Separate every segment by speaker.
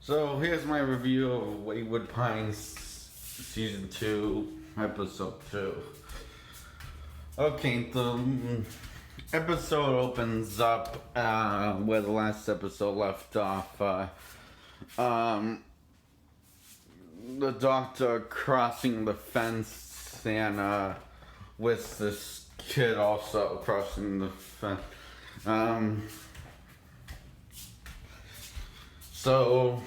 Speaker 1: So here's my review of Wayward Pines Season 2, Episode 2. Okay, the episode opens up where the last episode left off. The doctor crossing the fence and with this kid also crossing the fence. So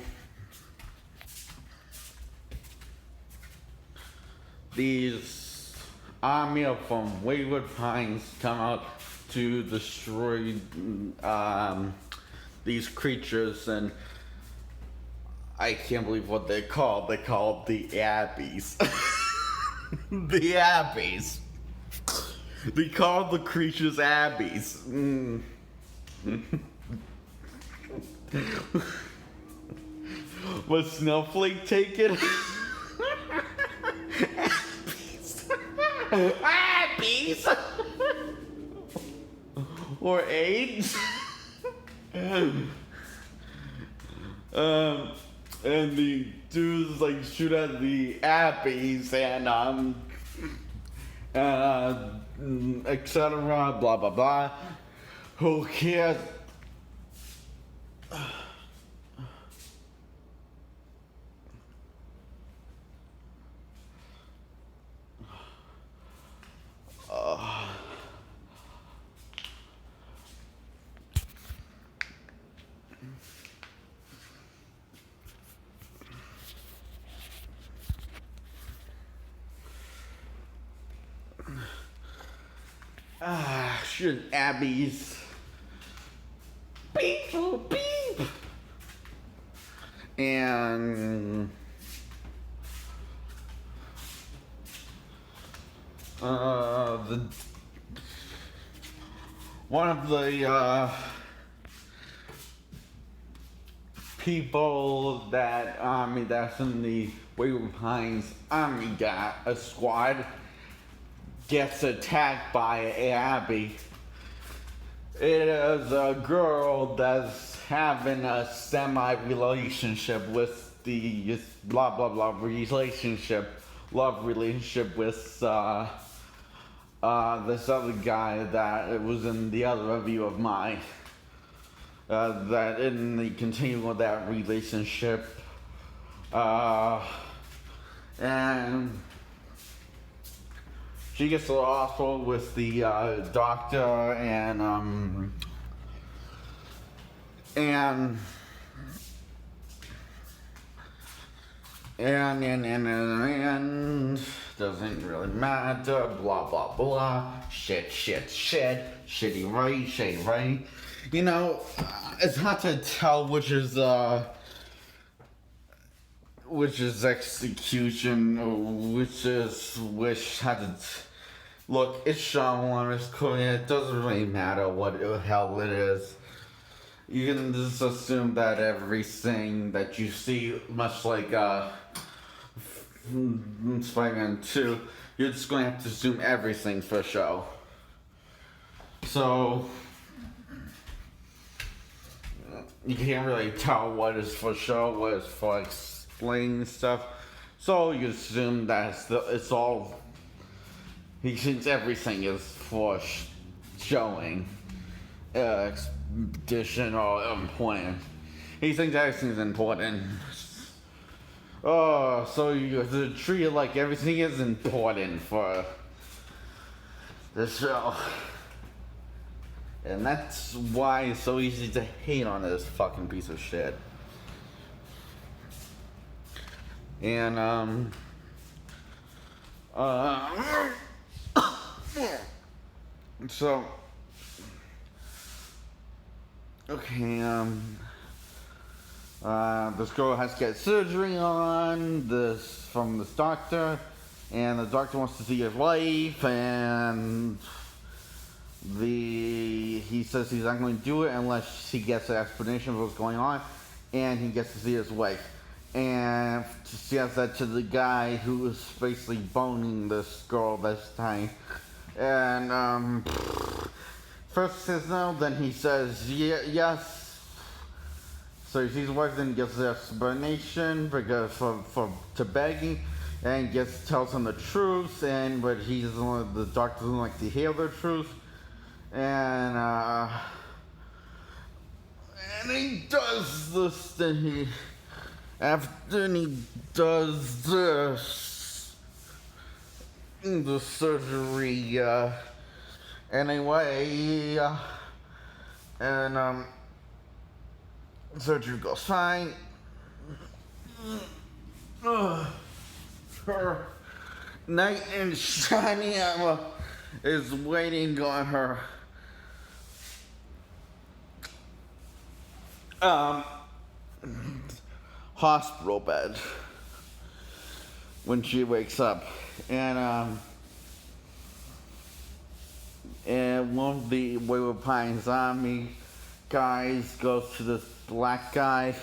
Speaker 1: these army from Wayward Pines come out to destroy these creatures, and I can't believe what they're called. They're called the Abbeys. The Abbeys. They call the creatures Abbeys. Was Snowflake taken? Abbeys. Or AIDS? And the dudes like shoot at the Abbeys and etc. Blah blah blah. Who cares? Shoot Abbeys. Beep boop, beep. And the one of the people that that's in the Wayward Pines army squad gets attacked by an Abbey. It is a girl that's having a semi-relationship with the blah blah blah love relationship with this other guy that it was in the other review of mine. That in the continuing of that relationship, and she gets to the hospital with the doctor and doesn't really matter, blah blah blah, shitty right. You know, it's hard to tell which is execution, or which had to. Look, it's Shyamalan, it's Korean, it doesn't really matter what the hell it is. You can just assume that everything that you see, much like Spider-Man 2, you're just going to have to assume everything for show. So, you can't really tell what is for show, what is for explaining stuff. So, you assume that it's all. He thinks everything is for showing, expedition, or important. He thinks everything's important. Oh, so you have to treat it like everything is important for the show. And that's why it's so easy to hate on this fucking piece of shit. And, so, okay, this girl has to get surgery on this from this doctor, and the doctor wants to see his wife, and he says he's not going to do it unless he gets an explanation of what's going on, and he gets to see his wife. And she says that to the guy who was basically boning this girl this time. And first he says no, then he says yes. So she's working, gets the explanation because for to begging, and gets tells him the truth, and but he doesn't want, the doctor doesn't like to hear the truth, and he does this. Then he after he does this the surgery anyway, and surgery goes fine. Her knight in shiny armor is waiting on her um, hospital bed when she wakes up, and one of the Wayward Pines Army guys goes to this black guy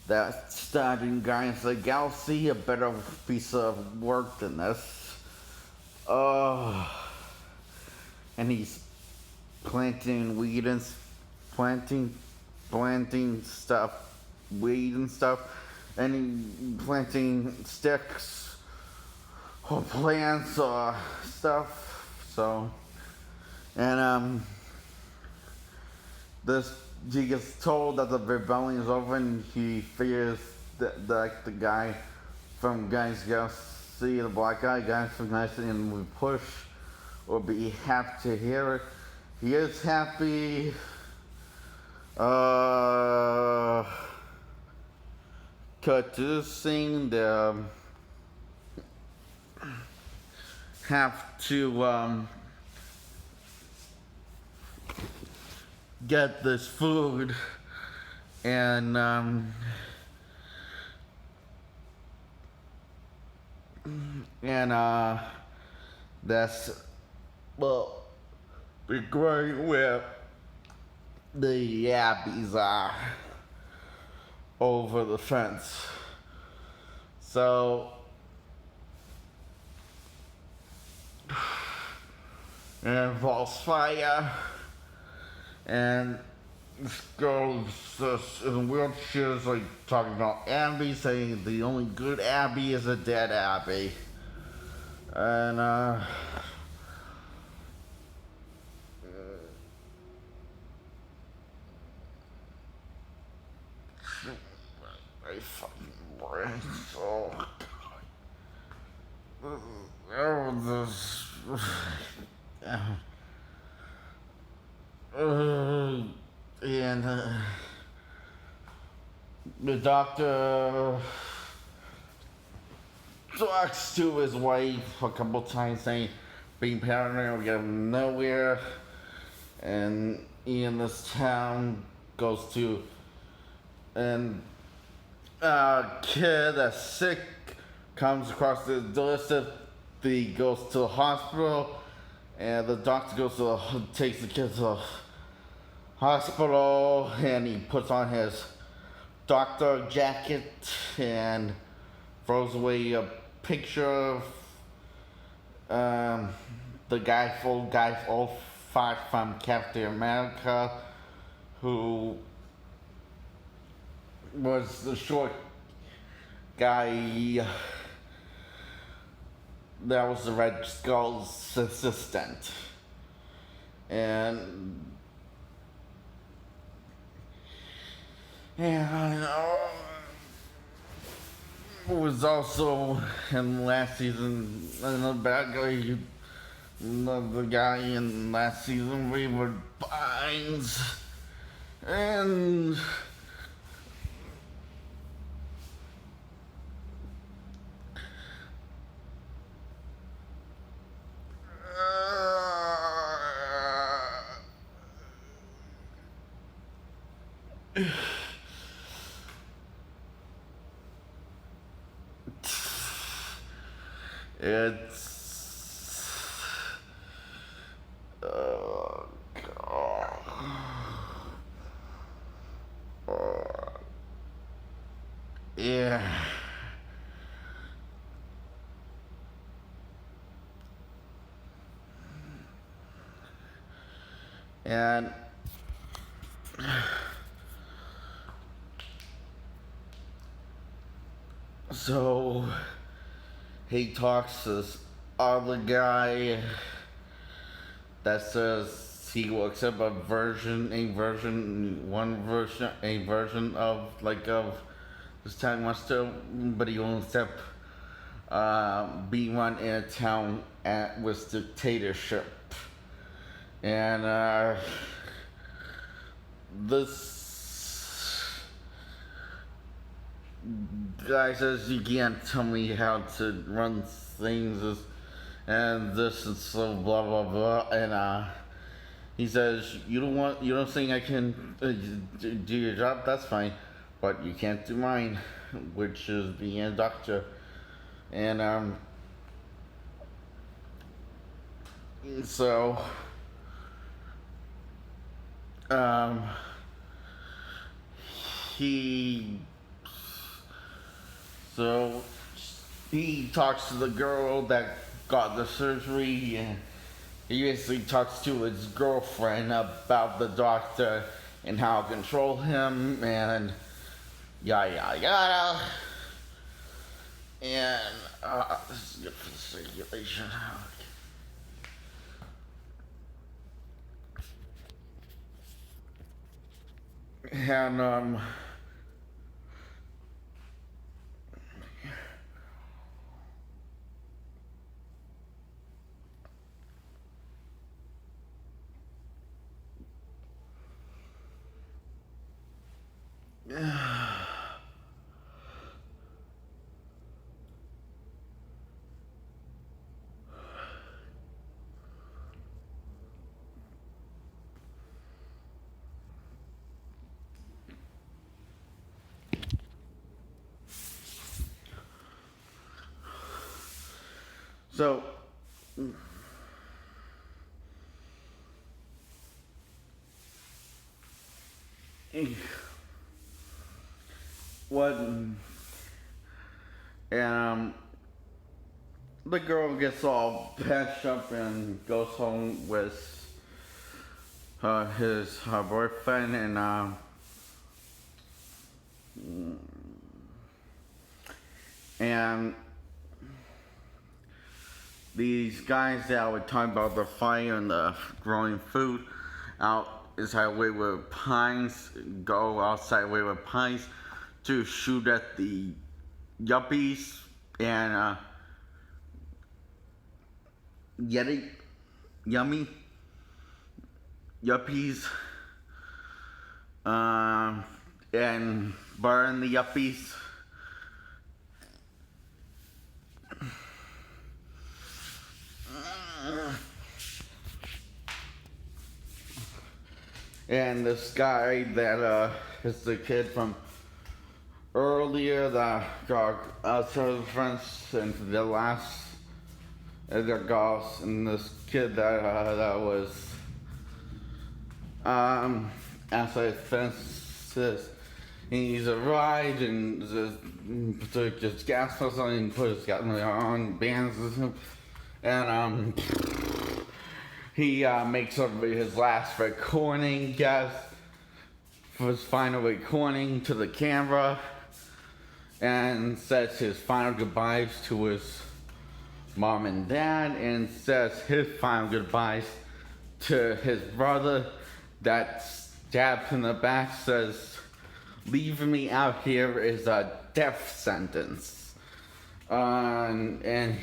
Speaker 1: that starting Guardians of the Galaxy, a better piece of work than this. And he's planting weed and planting stuff, weed and stuff, and he planting sticks or plants or stuff. So, and this he gets told that the rebellion is over, and he figures that the guy from Guys Galaxy, the black guy from Guys, and we push will be happy to hear it. He is happy. Cut to this scene. They have to get this food, and that's the great where the yabbies are over the fence. So it involves fire, and this girl in wheelchairs like talking about Abby, saying the only good Abby is a dead Abby. And I fucking brain so and the doctor talks to his wife a couple times, saying being paranoid will get him nowhere, and he in this town goes to, and a kid that's sick comes across the doorstep. He goes to the hospital, and the doctor takes the kid to the hospital, and he puts on his doctor jacket and throws away a picture of the old guy fought from Captain America, who was the short guy that was the Red Skull's assistant. And was also in last season another bad guy. The guy in last season, Wayward Pines, and it's yeah. And So he talks to this other guy that says he will accept a version of this time monster, but he won't accept being run in a town with dictatorship. And this guy says you can't tell me how to run things, and this is so blah blah blah. And he says you don't think I can do your job. That's fine, but you can't do mine, which is being a doctor. And so he so he talks to the girl that got the surgery, and he basically talks to his girlfriend about the doctor and how to control him and yada yada yada. And this is good for the circulation. And so what the girl gets all patched up and goes home with her boyfriend, and these guys that were talking about the fire and the growing food out inside Wayward Pines go outside Wayward Pines to shoot at the yuppies and yummy yuppies and burn the yuppies. And this guy that is the kid from earlier that got outside friends into the last the girls, and this kid that was outside fences. He's a ride and just gas or something and put his gas on bands and he makes up his last recording, for his final recording to the camera, and says his final goodbyes to his mom and dad, and says his final goodbyes to his brother that stabs in the back, says, "Leaving me out here is a death sentence." And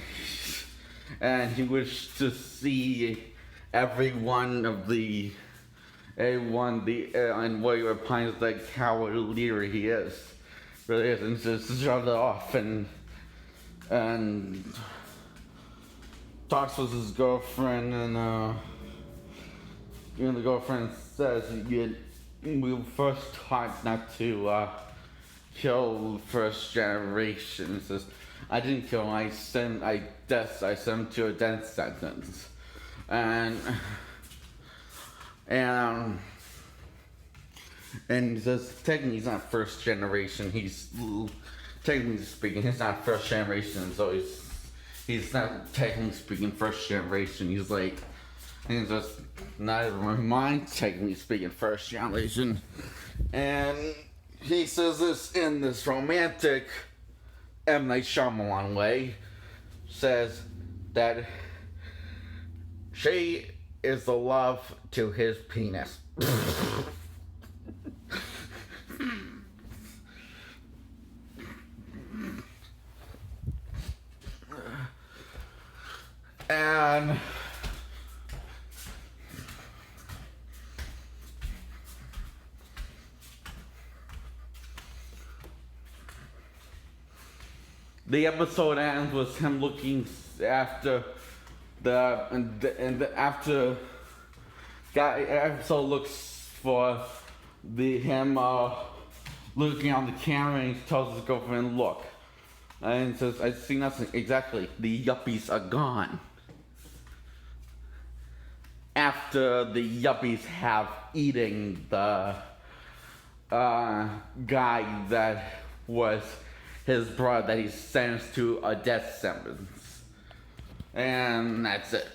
Speaker 1: he wished to see everyone and Wayward Pines like how leery he is. Really is, and just shut it off and talks with his girlfriend, and the girlfriend says we first taught not to kill first generation. He says, "I didn't kill him, I sent him to a death sentence." And he says technically he's not first generation. He's technically speaking, he's not first generation. So he's not technically speaking first generation. He's just not even mind technically speaking first generation. And he says this in this romantic M. Night Shyamalan way, says that she is the love to his penis. And the episode ends with him looking after after episode looks for him looking on the camera, and he tells his girlfriend, "Look," and he says, "I see nothing." Exactly, the yuppies are gone. After the yuppies have eaten the guy that was his brother that he sentenced to a death sentence. And that's it.